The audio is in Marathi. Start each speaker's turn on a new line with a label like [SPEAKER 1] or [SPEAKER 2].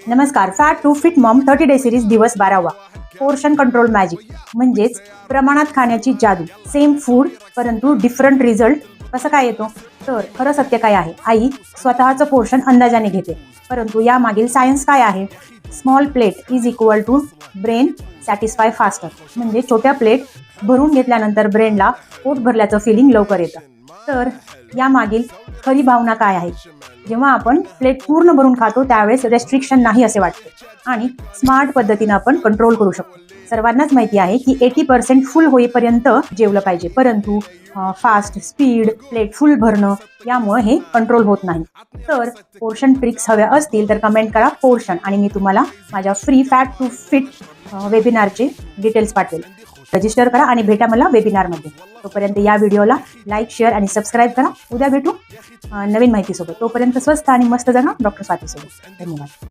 [SPEAKER 1] नमस्कार. Fat to fit mom 30 day series दिवस 12वा. पोर्शन कंट्रोल मॅजिक म्हणजेच प्रमाणात खाण्याची जादू. सेम फूड परंतु डिफरंट रिझल्ट कसं काय येतो? तर खरं सत्य काय आहे? आई स्वतःचं पोर्शन अंदाजाने घेते, परंतु यामागील सायन्स काय आहे? Small plate is equal to brain satisfy faster. म्हणजे छोट्या प्लेट भरून घेतल्यानंतर ब्रेनला पोट भरल्याचं फिलिंग लवकर येतं. तर यामागील खरी भावना काय आहे? जेव्हा आपण प्लेट पूर्ण भरून खातो त्यावेळेस रेस्ट्रिक्शन नाही असे वाटते आणि स्मार्ट पद्धतीने आपण कंट्रोल करू शकतो. सर्वांनाच माहिती आहे की 80% फुल होईपर्यंत जेवलं पाहिजे, परंतु फास्ट स्पीड प्लेट फुल भरणं यामुळे हे कंट्रोल होत नाही. तर पोर्शन ट्रिक्स हव्या असतील तर कमेंट करा पोर्शन आणि मी तुम्हाला माझ्या फ्री फॅट टू फिट वेबिनारचे डिटेल्स पाठवेल. रजिस्टर करा आणि भेटा मला वेबिनारमध्ये. तोपर्यंत या व्हिडिओला लाईक, शेअर आणि सबस्क्राईब करा. उद्या भेटू नवीन माहितीसोबत. तोपर्यंत स्वस्थ आणि मस्त जगा. डॉक्टर स्वाती सोबत. धन्यवाद.